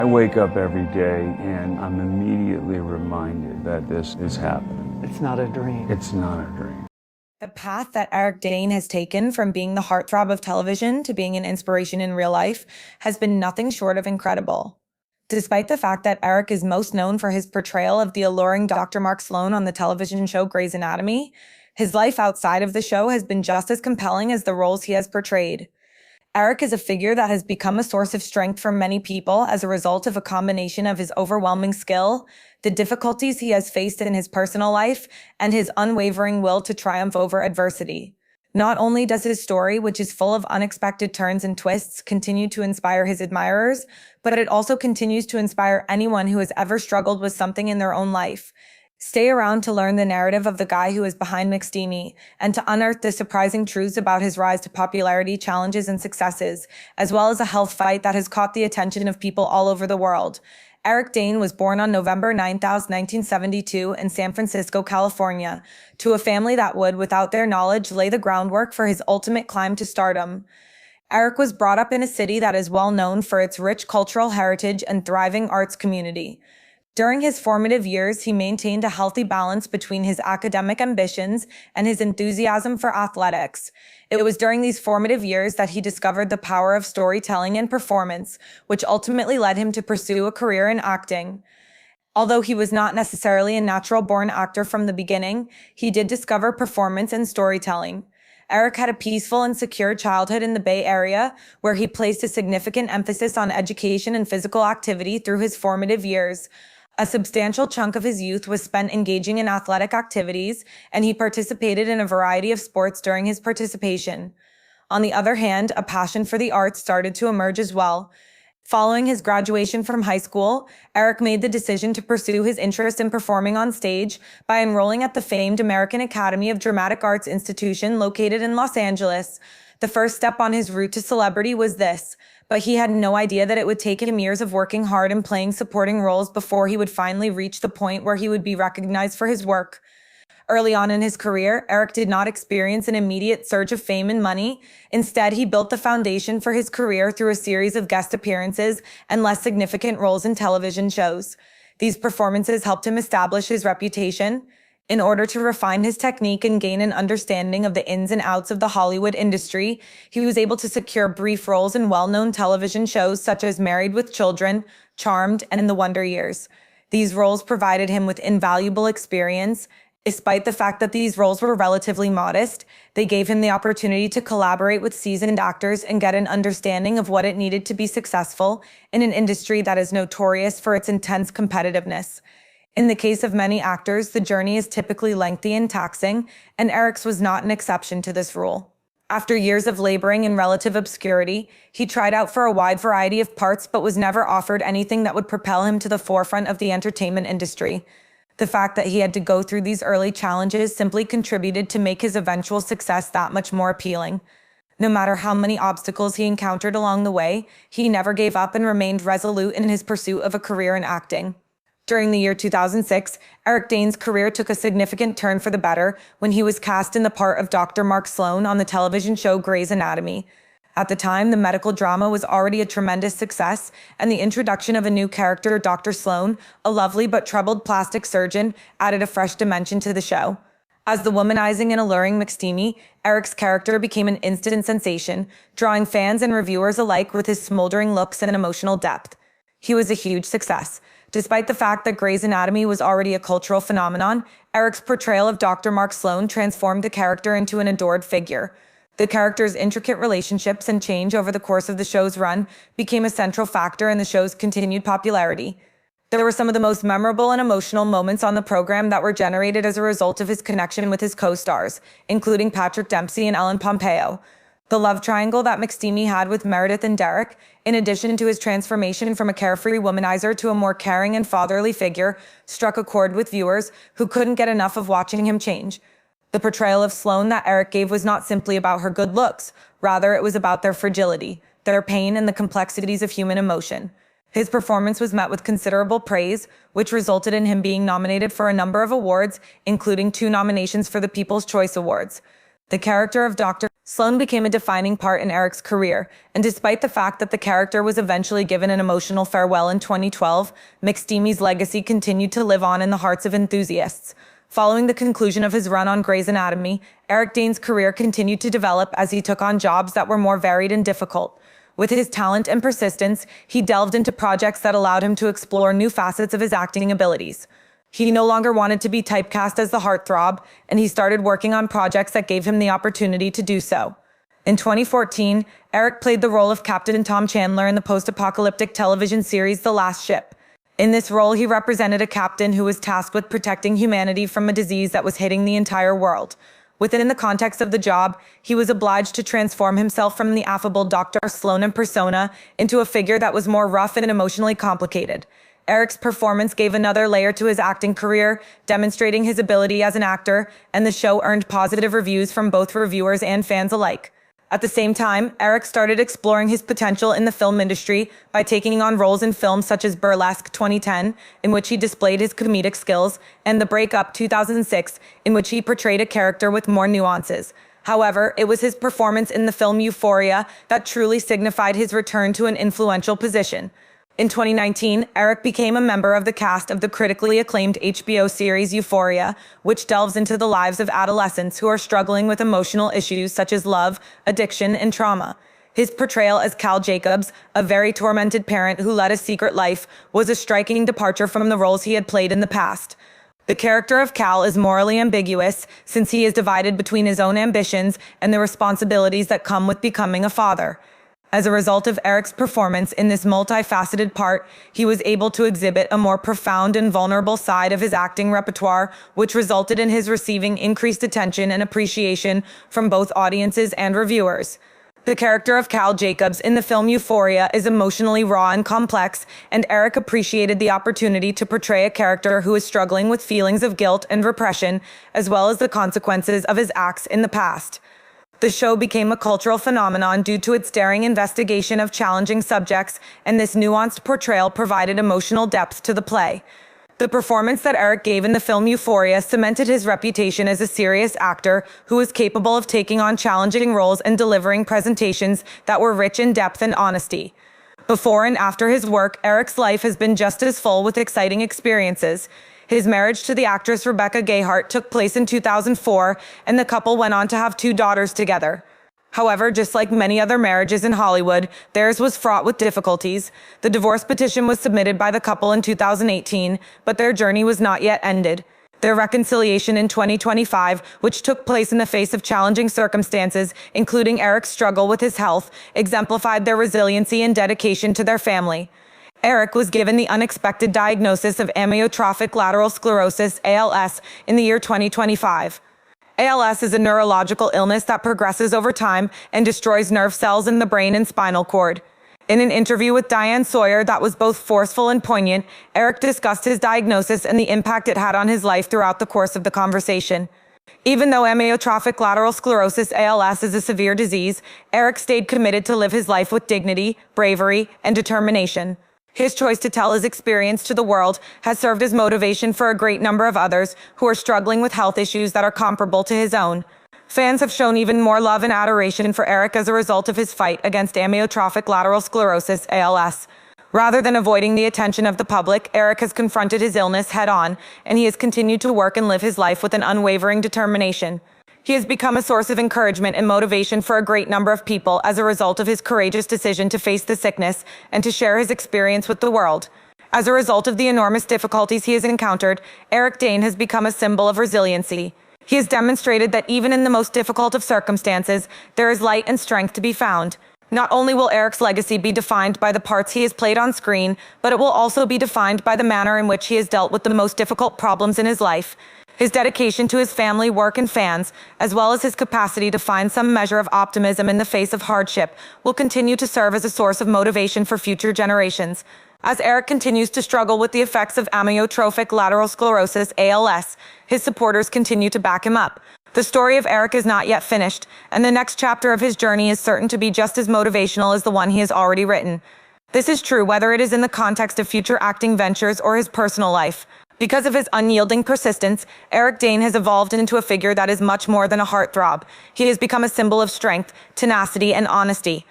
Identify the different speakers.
Speaker 1: I wake up every day and I'm immediately reminded that this is happening.
Speaker 2: It's not a dream.
Speaker 1: It's not a dream.
Speaker 3: The path that Eric Dane has taken from being the heartthrob of television to being an inspiration in real life has been nothing short of incredible. Despite the fact that Eric is most known for his portrayal of the alluring Dr. Mark Sloan on the television show Grey's Anatomy, his life outside of the show has been just as compelling as the roles he has portrayed. Eric is a figure that has become a source of strength for many people as a result of a combination of his overwhelming skill, the difficulties he has faced in his personal life, and his unwavering will to triumph over adversity. Not only does his story, which is full of unexpected turns and twists, continue to inspire his admirers, but it also continues to inspire anyone who has ever struggled with something in their own life. Stay around to learn the narrative of the guy who is behind McSteamy and to unearth the surprising truths about his rise to popularity, challenges, and successes, as well as a health fight that has caught the attention of people all over the world. Eric Dane was born on November 9, 1972 in San Francisco, California, to a family that would, without their knowledge, lay the groundwork for his ultimate climb to stardom. Eric was brought up in a city that is well known for its rich cultural heritage and thriving arts community. During his formative years, he maintained a healthy balance between his academic ambitions and his enthusiasm for athletics. It was during these formative years that he discovered the power of storytelling and performance, which ultimately led him to pursue a career in acting. Although he was not necessarily a natural-born actor from the beginning, he did discover performance and storytelling. Eric had a peaceful and secure childhood in the Bay Area, where he placed a significant emphasis on education and physical activity through his formative years. A substantial chunk of his youth was spent engaging in athletic activities, and he participated in a variety of sports during his participation. On the other hand, a passion for the arts started to emerge as well. Following his graduation from high school, Eric made the decision to pursue his interest in performing on stage by enrolling at the famed American Academy of Dramatic Arts institution located in Los Angeles. The first step on his route to celebrity was this, but he had no idea that it would take him years of working hard and playing supporting roles before he would finally reach the point where he would be recognized for his work. Early on in his career, Eric did not experience an immediate surge of fame and money. Instead, he built the foundation for his career through a series of guest appearances and less significant roles in television shows. These performances helped him establish his reputation. In order to refine his technique and gain an understanding of the ins and outs of the Hollywood industry, he was able to secure brief roles in well-known television shows such as Married with Children, Charmed, and The Wonder Years. These roles provided him with invaluable experience. Despite the fact that these roles were relatively modest, they gave him the opportunity to collaborate with seasoned actors and get an understanding of what it needed to be successful in an industry that is notorious for its intense competitiveness. In the case of many actors, the journey is typically lengthy and taxing, and Eric's was not an exception to this rule. After years of laboring in relative obscurity, he tried out for a wide variety of parts but was never offered anything that would propel him to the forefront of the entertainment industry. The fact that he had to go through these early challenges simply contributed to make his eventual success that much more appealing. No matter how many obstacles he encountered along the way, he never gave up and remained resolute in his pursuit of a career in acting. During the year 2006, Eric Dane's career took a significant turn for the better when he was cast in the part of Dr. Mark Sloan on the television show Grey's Anatomy. At the time, the medical drama was already a tremendous success, and the introduction of a new character, Dr. Sloan, a lovely but troubled plastic surgeon, added a fresh dimension to the show. As the womanizing and alluring McSteamy, Eric's character became an instant sensation, drawing fans and reviewers alike with his smoldering looks and emotional depth. He was a huge success. Despite the fact that Grey's Anatomy was already a cultural phenomenon, Eric's portrayal of Dr. Mark Sloan transformed the character into an adored figure. The character's intricate relationships and change over the course of the show's run became a central factor in the show's continued popularity. There were some of the most memorable and emotional moments on the program that were generated as a result of his connection with his co-stars, including Patrick Dempsey and Ellen Pompeo. The love triangle that McSteamy had with Meredith and Derek, in addition to his transformation from a carefree womanizer to a more caring and fatherly figure, struck a chord with viewers who couldn't get enough of watching him change. The portrayal of Sloan that Eric gave was not simply about her good looks, rather it was about their fragility, their pain, and the complexities of human emotion. His performance was met with considerable praise, which resulted in him being nominated for a number of awards, including 2 nominations for the People's Choice Awards. The character of Dr. Sloan became a defining part in Eric's career, and despite the fact that the character was eventually given an emotional farewell in 2012, McSteamy's legacy continued to live on in the hearts of enthusiasts. Following the conclusion of his run on Grey's Anatomy, Eric Dane's career continued to develop as he took on jobs that were more varied and difficult. With his talent and persistence, he delved into projects that allowed him to explore new facets of his acting abilities. He no longer wanted to be typecast as the heartthrob, and he started working on projects that gave him the opportunity to do so. In 2014, Eric played the role of Captain Tom Chandler in the post-apocalyptic television series The Last Ship. In this role, he represented a captain who was tasked with protecting humanity from a disease that was hitting the entire world. Within the context of the job, he was obliged to transform himself from the affable Dr. Sloan in persona into a figure that was more rough and emotionally complicated. Eric's performance gave another layer to his acting career, demonstrating his ability as an actor, and the show earned positive reviews from both reviewers and fans alike. At the same time, Eric started exploring his potential in the film industry by taking on roles in films such as Burlesque 2010, in which he displayed his comedic skills, and The Breakup 2006, in which he portrayed a character with more nuances. However, it was his performance in the film Euphoria that truly signified his return to an influential position. In 2019, Eric became a member of the cast of the critically acclaimed HBO series Euphoria, which delves into the lives of adolescents who are struggling with emotional issues such as love, addiction, and trauma. His portrayal as Cal Jacobs, a very tormented parent who led a secret life, was a striking departure from the roles he had played in the past. The character of Cal is morally ambiguous since he is divided between his own ambitions and the responsibilities that come with becoming a father. As a result of Eric's performance in this multifaceted part, he was able to exhibit a more profound and vulnerable side of his acting repertoire, which resulted in his receiving increased attention and appreciation from both audiences and reviewers. The character of Cal Jacobs in the film Euphoria is emotionally raw and complex, and Eric appreciated the opportunity to portray a character who is struggling with feelings of guilt and repression, as well as the consequences of his acts in the past. The show became a cultural phenomenon due to its daring investigation of challenging subjects, and this nuanced portrayal provided emotional depth to the play. The performance that Eric gave in the film Euphoria cemented his reputation as a serious actor who was capable of taking on challenging roles and delivering presentations that were rich in depth and honesty. Before and after his work, Eric's life has been just as full with exciting experiences. His marriage to the actress Rebecca Gayheart took place in 2004, and the couple went on to have 2 daughters together. However, just like many other marriages in Hollywood, theirs was fraught with difficulties. The divorce petition was submitted by the couple in 2018, but their journey was not yet ended. Their reconciliation in 2025, which took place in the face of challenging circumstances, including Eric's struggle with his health, exemplified their resiliency and dedication to their family. Eric was given the unexpected diagnosis of amyotrophic lateral sclerosis, ALS, in the year 2025. ALS is a neurological illness that progresses over time and destroys nerve cells in the brain and spinal cord. In an interview with Diane Sawyer that was both forceful and poignant, Eric discussed his diagnosis and the impact it had on his life throughout the course of the conversation. Even though amyotrophic lateral sclerosis, ALS, is a severe disease, Eric stayed committed to live his life with dignity, bravery, and determination. His choice to tell his experience to the world has served as motivation for a great number of others who are struggling with health issues that are comparable to his own. Fans have shown even more love and adoration for Eric as a result of his fight against amyotrophic lateral sclerosis, ALS. Rather than avoiding the attention of the public, Eric has confronted his illness head-on, and he has continued to work and live his life with an unwavering determination. He has become a source of encouragement and motivation for a great number of people as a result of his courageous decision to face the sickness and to share his experience with the world. As a result of the enormous difficulties he has encountered, Eric Dane has become a symbol of resiliency. He has demonstrated that even in the most difficult of circumstances, there is light and strength to be found. Not only will Eric's legacy be defined by the parts he has played on screen, but it will also be defined by the manner in which he has dealt with the most difficult problems in his life. His dedication to his family, work, and fans, as well as his capacity to find some measure of optimism in the face of hardship, will continue to serve as a source of motivation for future generations. As Eric continues to struggle with the effects of amyotrophic lateral sclerosis, ALS, his supporters continue to back him up. The story of Eric is not yet finished, and the next chapter of his journey is certain to be just as motivational as the one he has already written. This is true whether it is in the context of future acting ventures or his personal life. Because of his unyielding persistence, Eric Dane has evolved into a figure that is much more than a heartthrob. He has become a symbol of strength, tenacity, and honesty.